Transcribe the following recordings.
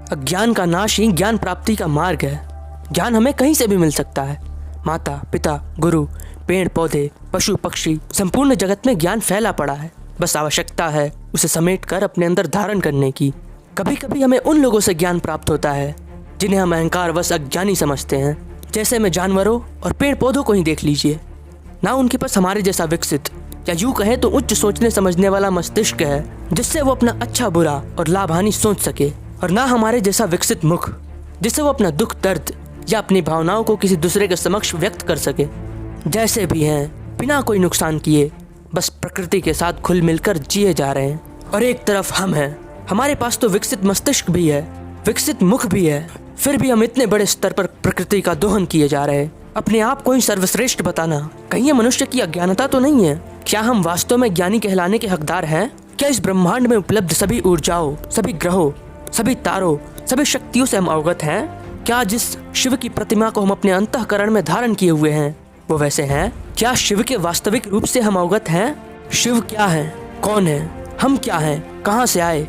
अज्ञान का नाश ही ज्ञान प्राप्ति का मार्ग है। ज्ञान हमें कहीं से भी मिल सकता है। माता पिता गुरु पेड़ पौधे पशु पक्षी संपूर्ण जगत में ज्ञान फैला पड़ा है। बस आवश्यकता है उसे समेट कर अपने अंदर धारण करने की। कभी कभी हमें उन लोगों से ज्ञान प्राप्त होता है जिन्हें हम अहंकारवश अज्ञानी समझते हैं। जैसे में जानवरों और पेड़ पौधों को ही देख लीजिए, ना उनके पास हमारे जैसा विकसित या यूं कहे तो उच्च सोचने समझने वाला मस्तिष्क है जिससे वो अपना अच्छा बुरा और लाभ हानि सोच सके, और ना हमारे जैसा विकसित मुख जिससे वो अपना दुख दर्द या अपनी भावनाओं को किसी दूसरे के समक्ष व्यक्त कर सके। जैसे भी हैं, बिना कोई नुकसान किए बस प्रकृति के साथ घुल मिलकर जिए जा रहे हैं। और एक तरफ हम हैं, हमारे पास तो विकसित मस्तिष्क भी है, विकसित मुख भी है, फिर भी हम इतने बड़े स्तर पर प्रकृति का दोहन किए जा रहे हैं। अपने आप को ही सर्वश्रेष्ठ बताना कहीं ये मनुष्य की अज्ञानता तो नहीं है? क्या हम वास्तव में ज्ञानी कहलाने के हकदार हैं? क्या इस ब्रह्मांड में उपलब्ध सभी ऊर्जाओं, सभी ग्रहों, सभी तारों, सभी शक्तियों से हम अवगत हैं? क्या जिस शिव की प्रतिमा को हम अपने अंतःकरण में धारण किए हुए हैं वो वैसे हैं? क्या शिव के वास्तविक रूप से हम अवगत हैं? शिव क्या है, कौन है, हम क्या हैं, कहाँ से आए,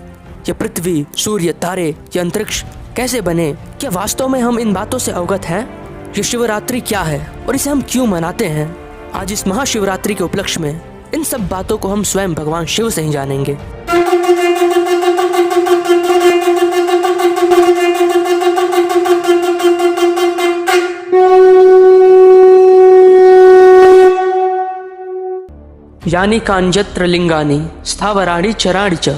ये पृथ्वी, सूर्य, तारे, ये अंतरिक्ष कैसे बने? क्या वास्तव में हम इन बातों से अवगत हैं? ये शिवरात्रि क्या है और इसे हम क्यों मनाते हैं? आज इस महाशिवरात्रि के उपलक्ष्य में इन सब बातों को हम स्वयं भगवान शिव से ही जानेंगे। यानि कांजत्र लिंगानि स्थावराणि चराणि च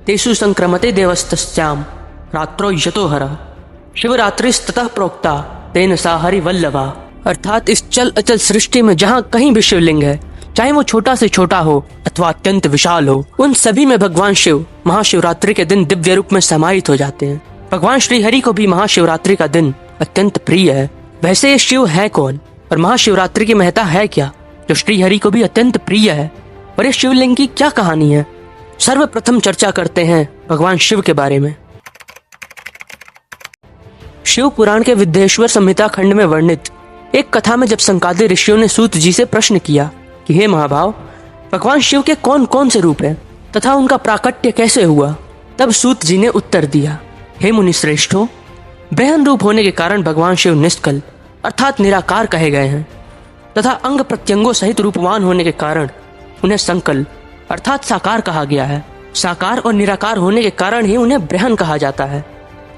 तेषु संक्रमते देवस्तस्याम रात्रो यतो हर शिवरात्रिस्ततः प्रोक्ता तेन सा हरि वल्लभा। अर्थात इस चल अचल सृष्टि में जहाँ कहीं भी शिवलिंग है, चाहे वो छोटा से छोटा हो अथवा अत्यंत विशाल हो, उन सभी में भगवान शिव महाशिवरात्रि के दिन दिव्य रूप में समाहित हो जाते हैं। भगवान श्री हरि को भी महाशिवरात्रि का दिन अत्यंत प्रिय है। वैसे ये शिव है कौन और महाशिवरात्रि की महत्ता है क्या जो श्री हरि को भी अत्यंत प्रिय है? और इस शिवलिंग की क्या कहानी है? सर्वप्रथम चर्चा करते हैं भगवान शिव के बारे में। शिव पुराण के विद्येश्वर संहिता खंड में वर्णित एक कथा में जब संकादित ऋषियों ने सूत जी से प्रश्न किया कि हे महाभाव, भगवान शिव के कौन कौन से रूप हैं तथा उनका प्राकट्य कैसे हुआ, तब सूत जी ने उत्तर दिया, हे मुनि श्रेष्ठो, ब्रह्म रूप होने के कारण भगवान शिव निष्कल अर्थात निराकार कहे गए हैं तथा अंग प्रत्यंगों सहित रूपवान होने के कारण उन्हें संकल अर्थात साकार कहा गया है। साकार और निराकार होने के कारण ही उन्हें ब्रह्म कहा जाता है।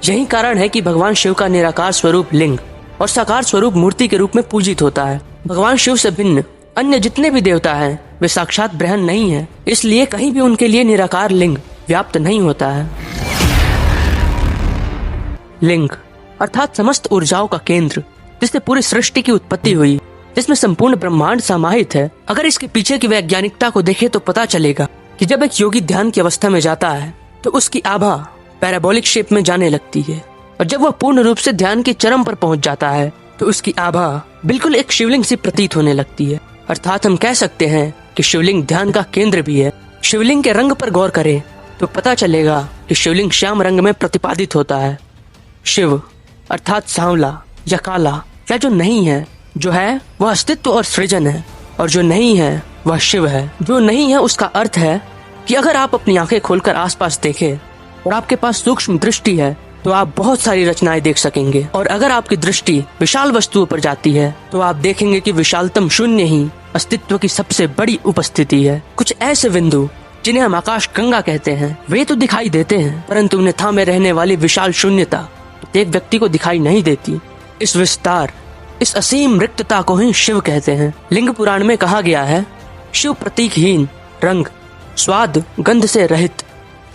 यही कारण है कि भगवान शिव का निराकार स्वरूप लिंग और साकार स्वरूप मूर्ति के रूप में पूजित होता है। भगवान शिव से भिन्न अन्य जितने भी देवता हैं वे साक्षात ब्रह्म नहीं है, इसलिए कहीं भी उनके लिए निराकार लिंग व्याप्त नहीं होता है। लिंग अर्थात समस्त ऊर्जाओं का केंद्र जिससे पूरी सृष्टि की उत्पत्ति हुई, जिसमें संपूर्ण ब्रह्मांड समाहित है। अगर इसके पीछे की वैज्ञानिकता को देखें तो पता चलेगा कि जब एक योगी ध्यान की अवस्था में जाता है तो उसकी आभा पैराबोलिक शेप में जाने लगती है, और जब वह पूर्ण रूप से ध्यान के चरम पर पहुंच जाता है तो उसकी आभा बिल्कुल एक शिवलिंग सी प्रतीत होने लगती है। अर्थात हम कह सकते हैं कि शिवलिंग ध्यान का केंद्र भी है। शिवलिंग के रंग पर गौर करें तो पता चलेगा कि शिवलिंग श्याम रंग में प्रतिपादित होता है। शिव अर्थात सांवला या काला या जो नहीं है, जो है वह अस्तित्व और सृजन है, और जो नहीं है वह शिव है। जो नहीं है उसका अर्थ है कि अगर आप अपनी आंखें खोलकर आसपास देखें और आपके पास सूक्ष्म दृष्टि है तो आप बहुत सारी रचनाएं देख सकेंगे, और अगर आपकी दृष्टि विशाल वस्तुओं पर जाती है तो आप देखेंगे कि विशालतम शून्य ही अस्तित्व की सबसे बड़ी उपस्थिति है। कुछ ऐसे बिंदु जिन्हें हम आकाश गंगा कहते हैं वे तो दिखाई देते हैं, परंतु उन्हें थामे रहने वाली विशाल शून्यता प्रत्येक व्यक्ति को दिखाई नहीं देती। इस विस्तार, इस असीम रिक्तता को ही शिव कहते हैं। लिंग पुराण में कहा गया है, शिव प्रतीकहीन, रंग स्वाद गंध से रहित,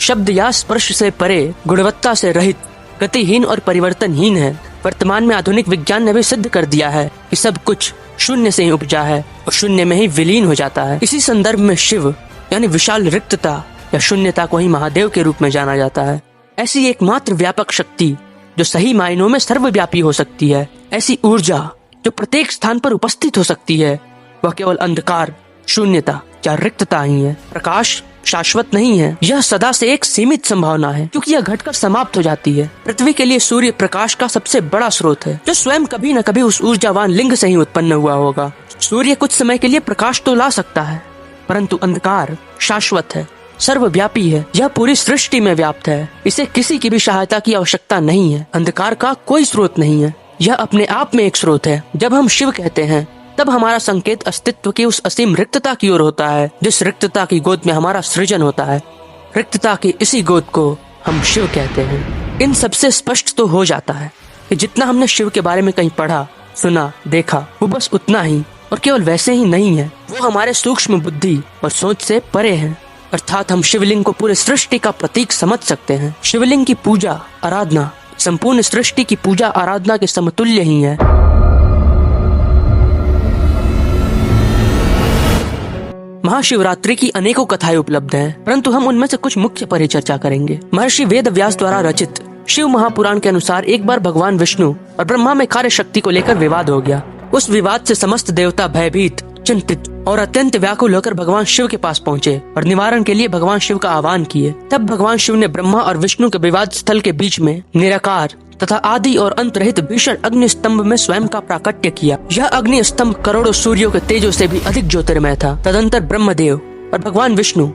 शब्द या स्पर्श से परे, गुणवत्ता से रहित, गतिहीन और परिवर्तनहीन है। वर्तमान में आधुनिक विज्ञान ने भी सिद्ध कर दिया है कि सब कुछ शून्य से ही उपजा है और शून्य में ही विलीन हो जाता है। इसी संदर्भ में शिव यानी विशाल रिक्तता या शून्यता को ही महादेव के रूप में जाना जाता है। ऐसी एकमात्र व्यापक शक्ति जो सही मायनों में सर्वव्यापी हो सकती है, ऐसी ऊर्जा जो प्रत्येक स्थान पर उपस्थित हो सकती है, वह केवल अंधकार, शून्यता या रिक्तता ही है। प्रकाश शाश्वत नहीं है, यह सदा से एक सीमित संभावना है क्योंकि यह घटकर समाप्त हो जाती है। पृथ्वी के लिए सूर्य प्रकाश का सबसे बड़ा स्रोत है जो स्वयं कभी न कभी उस ऊर्जावान लिंग से ही उत्पन्न हुआ होगा। सूर्य कुछ समय के लिए प्रकाश तो ला सकता है, परंतु अंधकार शाश्वत है, सर्वव्यापी है, यह पूरी सृष्टि में व्याप्त है। इसे किसी की भी सहायता की आवश्यकता नहीं है। अंधकार का कोई स्रोत नहीं है, यह अपने आप में एक स्रोत है। जब हम शिव कहते हैं तब हमारा संकेत अस्तित्व की उस असीम रिक्तता की ओर होता है, जिस रिक्तता की गोद में हमारा सृजन होता है। रिक्तता की इसी गोद को हम शिव कहते हैं। इन सबसे स्पष्ट तो हो जाता है कि जितना हमने शिव के बारे में कहीं पढ़ा, सुना, देखा, वो बस उतना ही और केवल वैसे ही नहीं है, वो हमारे सूक्ष्म बुद्धि और सोच से परे हैं। अर्थात हम शिवलिंग को पूरे सृष्टि का प्रतीक समझ सकते हैं। शिवलिंग की पूजा आराधना संपूर्ण सृष्टि की पूजा आराधना के समतुल्य ही है। महाशिवरात्रि की अनेकों कथाएं उपलब्ध हैं, परंतु हम उनमें से कुछ मुख्य पर ही चर्चा करेंगे। महर्षि वेद व्यास द्वारा रचित शिव महापुराण के अनुसार एक बार भगवान विष्णु और ब्रह्मा में कार्य शक्ति को लेकर विवाद हो गया। उस विवाद से समस्त देवता भयभीत, चिंतित और अत्यंत व्याकुल होकर भगवान शिव के पास पहुँचे और निवारण के लिए भगवान शिव का आह्वान किए। तब भगवान शिव ने ब्रह्मा और विष्णु के विवाद स्थल के बीच में निराकार तथा आदि और अंत रहित भीषण अग्नि स्तंभ में स्वयं का प्राकट्य किया। यह अग्नि स्तंभ करोड़ों सूर्यों के तेजों से भी अधिक ज्योतिर्मय था। तदंतर ब्रह्मदेव और भगवान विष्णु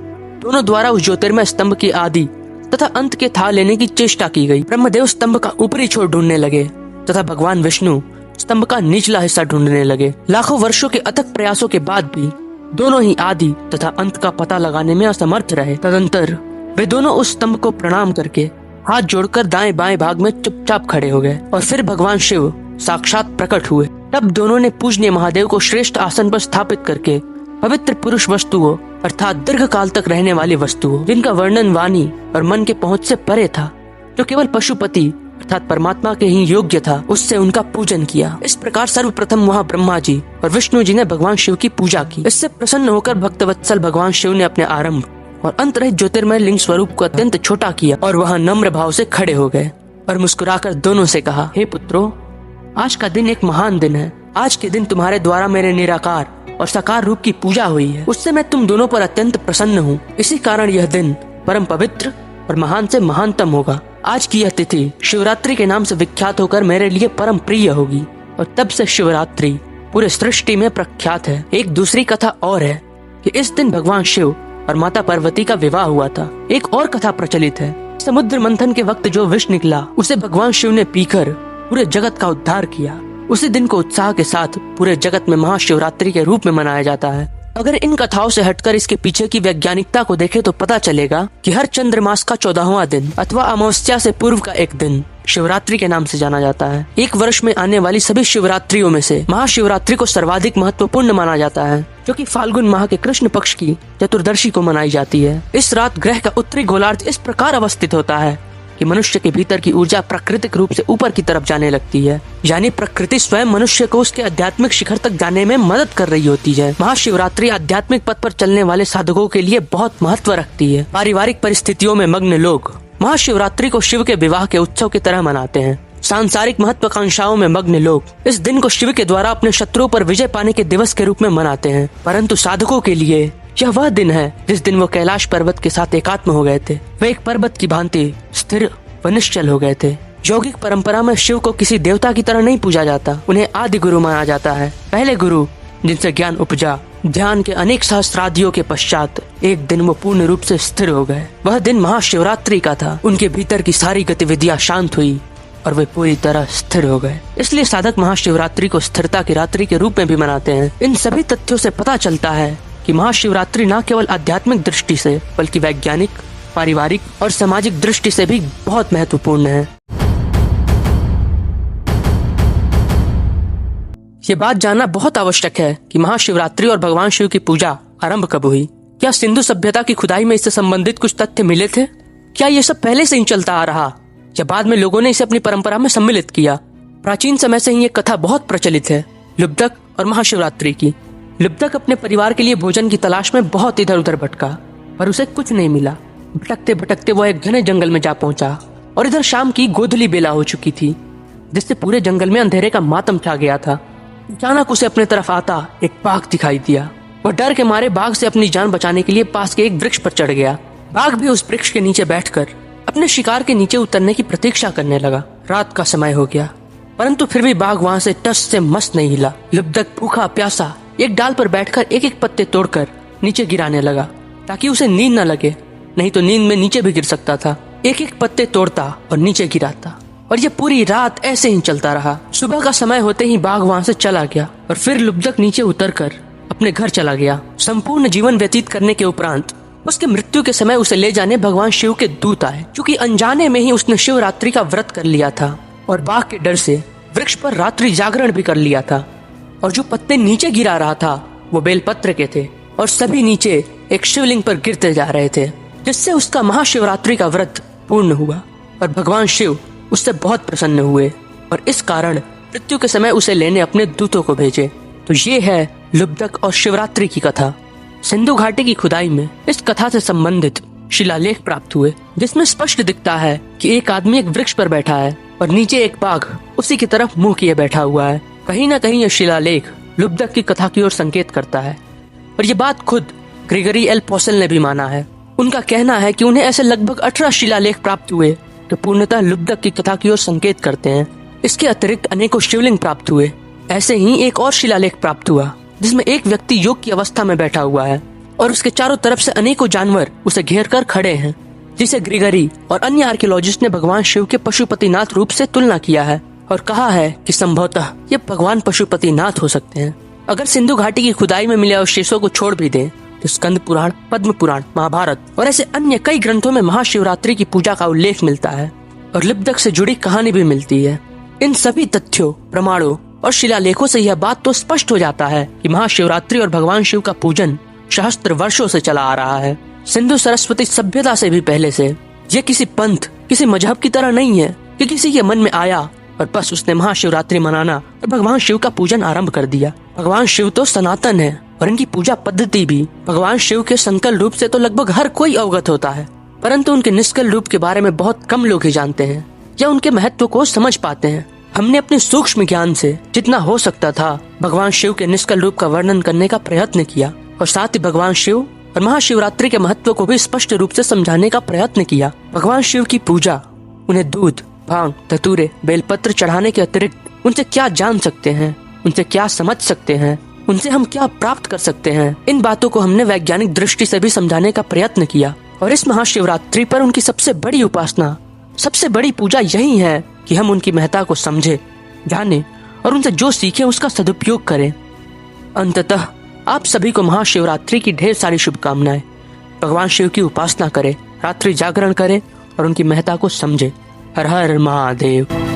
दोनों द्वारा उस ज्योतिर्मय स्तंभ की आदि तथा अंत के था लेने की चेष्टा की गई। ब्रह्मदेव स्तंभ का ऊपरी छोर ढूंढने लगे तथा भगवान विष्णु स्तंभ का निचला हिस्सा ढूंढने लगे। लाखों वर्षों के अथक प्रयासों के बाद भी दोनों ही आदि तथा अंत का पता लगाने में असमर्थ रहे। तदंतर वे दोनों उस स्तंभ को प्रणाम करके हाथ जोड़कर दाएं बाएं भाग में चुपचाप खड़े हो गए और फिर भगवान शिव साक्षात प्रकट हुए। तब दोनों ने पूजनीय महादेव को श्रेष्ठ आसन पर स्थापित करके पवित्र पुरुष वस्तुओं अर्थात दीर्घ काल तक रहने वाली वस्तुओं, जिनका वर्णन वाणी और मन के पहुंच से परे था, जो केवल पशुपति अर्थात परमात्मा के ही योग्य था, उससे उनका पूजन किया। इस प्रकार सर्वप्रथम वहाँ ब्रह्मा जी और विष्णु जी ने भगवान शिव की पूजा की। इससे प्रसन्न होकर भक्तवत्सल भगवान शिव ने अपने आरंभ और अंत रहित ज्योतिर्मय लिंग स्वरूप को अत्यंत छोटा किया और वहाँ नम्र भाव से खड़े हो गए और मुस्कुराकर दोनों से कहा, हे पुत्रों, आज का दिन एक महान दिन है। आज के दिन तुम्हारे द्वारा मेरे निराकार और साकार रूप की पूजा हुई है, उससे मैं तुम दोनों पर अत्यंत प्रसन्न हूँ। इसी कारण यह दिन परम पवित्र और महान से महानतम होगा। आज की यह तिथि शिवरात्रि के नाम से विख्यात होकर मेरे लिए परम प्रिय होगी और तब से शिवरात्रि पूरे सृष्टि में प्रख्यात है। एक दूसरी कथा और है कि इस दिन भगवान शिव और माता पार्वती का विवाह हुआ था। एक और कथा प्रचलित है, समुद्र मंथन के वक्त जो विष निकला उसे भगवान शिव ने पीकर पूरे जगत का उद्धार किया। उसी दिन को उत्साह के साथ पूरे जगत में महाशिवरात्रि के रूप में मनाया जाता है। अगर इन कथाओं से हटकर इसके पीछे की वैज्ञानिकता को देखें तो पता चलेगा कि हर चंद्रमास का 14वां दिन अथवा अमावस्या से पूर्व का एक दिन शिवरात्रि के नाम से जाना जाता है। एक वर्ष में आने वाली सभी शिवरात्रियों में से महाशिवरात्रि को सर्वाधिक महत्वपूर्ण माना जाता है, जो कि फाल्गुन माह के कृष्ण पक्ष की चतुर्दशी को मनाई जाती है। इस रात ग्रह का उत्तरी गोलार्ध इस प्रकार अवस्थित होता है कि मनुष्य के भीतर की ऊर्जा प्राकृतिक रूप से ऊपर की तरफ जाने लगती है, यानी प्रकृति स्वयं मनुष्य को उसके आध्यात्मिक शिखर तक जाने में मदद कर रही होती है। महाशिवरात्रि आध्यात्मिक पथ पर चलने वाले साधकों के लिए बहुत महत्व रखती है। पारिवारिक परिस्थितियों में मग्न लोग महाशिवरात्रि को शिव के विवाह के उत्सव की तरह मनाते हैं। सांसारिक महत्वाकांक्षाओं में मग्न लोग इस दिन को शिव के द्वारा अपने शत्रुओं पर विजय पाने के दिवस के रूप में मनाते हैं। परंतु साधकों के लिए यह वह दिन है जिस दिन वो कैलाश पर्वत के साथ एकात्म हो गए थे। वे एक पर्वत की भांति स्थिर व निश्चल हो गए थे। यौगिक परंपरा में शिव को किसी देवता की तरह नहीं पूजा जाता, उन्हें आदि गुरु माना जाता है। पहले गुरु जिनसे ज्ञान उपजा, ध्यान के अनेक सहस्रादियों के पश्चात एक दिन वो पूर्ण रूप से स्थिर हो गए। वह दिन महाशिवरात्रि का था। उनके भीतर की सारी गतिविधियां शांत हुई और वे पूरी तरह स्थिर हो गए। इसलिए साधक महाशिवरात्रि को स्थिरता की रात्रि के रूप में भी मनाते हैं। इन सभी तथ्यों से पता चलता है कि महाशिवरात्रि न केवल आध्यात्मिक दृष्टि से बल्कि वैज्ञानिक, पारिवारिक और सामाजिक दृष्टि से भी बहुत महत्वपूर्ण है। ये बात जानना बहुत आवश्यक है कि महाशिवरात्रि और भगवान शिव की पूजा आरंभ कब हुई। क्या सिंधु सभ्यता की खुदाई में इससे संबंधित कुछ तथ्य मिले थे? क्या ये सब पहले से ही चलता आ रहा या बाद में लोगों ने इसे अपनी परंपरा में सम्मिलित किया? प्राचीन समय से ही ये कथा बहुत प्रचलित है, लुब्धक और महाशिवरात्रि की। लुब्धक अपने परिवार के लिए भोजन की तलाश में बहुत इधर उधर भटका, पर उसे कुछ नहीं मिला। भटकते भटकते वो एक घने जंगल में जा पहुंचा और इधर शाम की गोधूली बेला हो चुकी थी, जिससे पूरे जंगल में अंधेरे का मातम छा गया था। अचानक उसे अपने तरफ आता एक बाघ दिखाई दिया। वह डर के मारे बाघ से अपनी जान बचाने के लिए पास के एक वृक्ष पर चढ़ गया। बाघ भी उस वृक्ष के नीचे बैठकर अपने शिकार के नीचे उतरने की प्रतीक्षा करने लगा। रात का समय हो गया, परंतु फिर भी बाघ वहाँ से टस से मस नहीं हिला। लुब्धक भूखा प्यासा एक डाल पर बैठकर एक एक पत्ते तोड़कर नीचे गिराने लगा ताकि उसे नींद न लगे। नहीं तो नींद में नीचे भी गिर सकता था। एक एक पत्ते तोड़ता और नीचे गिराता और ये पूरी रात ऐसे ही चलता रहा। सुबह का समय होते ही बाघ वहाँ से चला गया और फिर लुब्धक नीचे उतरकर अपने घर चला गया। संपूर्ण जीवन व्यतीत करने के उपरांत उसके मृत्यु के समय उसे ले जाने भगवान शिव के दूत आए, क्योंकि अनजाने में ही उसने शिवरात्रि का व्रत कर लिया था और बाघ के डर से वृक्ष पर रात्रि जागरण भी कर लिया था। और जो पत्ते नीचे गिरा रहा था वो बेलपत्र के थे और सभी नीचे एक शिवलिंग पर गिरते जा रहे थे, जिससे उसका महाशिवरात्रि का व्रत पूर्ण हुआ और भगवान शिव उससे बहुत प्रसन्न हुए और इस कारण मृत्यु के समय उसे लेने अपने दूतों को भेजे। तो ये है लुब्धक और शिवरात्रि की कथा। सिंधु घाटी की खुदाई में इस कथा से संबंधित शिलालेख प्राप्त हुए, जिसमें स्पष्ट दिखता है कि एक आदमी एक वृक्ष पर बैठा है और नीचे एक बाघ उसी की तरफ मुंह किए बैठा हुआ है। कहीं न कहीं यह शिलालेख लुब्धक की कथा की ओर संकेत करता है और ये बात खुद ग्रेगरी एल पोसेल ने भी माना है। उनका कहना है कि उन्हें ऐसे लगभग 18 शिलालेख प्राप्त हुए जो पूर्णतः लुब्धक की कथा की ओर संकेत करते हैं। इसके अतिरिक्त अनेकों शिवलिंग प्राप्त हुए। ऐसे ही एक और शिलालेख प्राप्त हुआ जिसमें एक व्यक्ति योग की अवस्था में बैठा हुआ है और उसके चारों तरफ से अनेकों जानवर उसे घेर कर खड़े हैं, जिसे ग्रेगरी और अन्य आर्कियोलॉजिस्ट ने भगवान शिव के पशुपतिनाथ रूप से तुलना किया है और कहा है कि संभवतः ये भगवान पशुपतिनाथ हो सकते हैं। अगर सिंधु घाटी की खुदाई में मिले अवशेषों को छोड़ भी दें तो स्कंद पुराण, पद्म पुराण, महाभारत और ऐसे अन्य कई ग्रंथों में महाशिवरात्रि की पूजा का उल्लेख मिलता है और लुब्धक से जुड़ी कहानी भी मिलती है। इन सभी तथ्यों, प्रमाणों और शिलालेखों से यह बात तो स्पष्ट हो जाता है कि महाशिवरात्रि और भगवान शिव का पूजन सहस्त्र वर्षों से चला आ रहा है। सिंधु सरस्वती सभ्यता से भी पहले से। ये किसी पंथ, किसी मजहब की तरह नहीं है कि किसी के मन में आया और बस उसने महाशिवरात्रि मनाना और भगवान शिव का पूजन आरंभ कर दिया। भगवान शिव तो सनातन है और इनकी पूजा पद्धति भी भगवान शिव के संकल रूप से तो लगभग हर कोई अवगत होता है, परंतु उनके निष्कल रूप के बारे में बहुत कम लोग ही जानते हैं या उनके महत्व को समझ पाते हैं। हमने अपने सूक्ष्म ज्ञान से जितना हो सकता था भगवान शिव के निष्कल रूप का वर्णन करने का प्रयत्न किया और साथ ही भगवान शिव और महाशिवरात्रि के महत्व को भी स्पष्ट रूप से समझाने का प्रयत्न किया। भगवान शिव की पूजा, उन्हें दूध, भांग, धतूरे, बेलपत्र चढ़ाने के अतिरिक्त उनसे क्या जान सकते हैं, उनसे क्या समझ सकते हैं, उनसे हम क्या प्राप्त कर सकते हैं, इन बातों को हमने वैज्ञानिक दृष्टि से भी समझाने का प्रयत्न किया। और इस महाशिवरात्रि पर उनकी सबसे बड़ी उपासना, सबसे बड़ी पूजा यही है कि हम उनकी महत्ता को समझे, जाने और उनसे जो सीखे उसका सदुपयोग करें। अंततः आप सभी को महाशिवरात्रि की ढेर सारी शुभकामनाएं। भगवान शिव की उपासना करें, रात्रि जागरण करें और उनकी महत्ता को समझे। हर हर महादेव।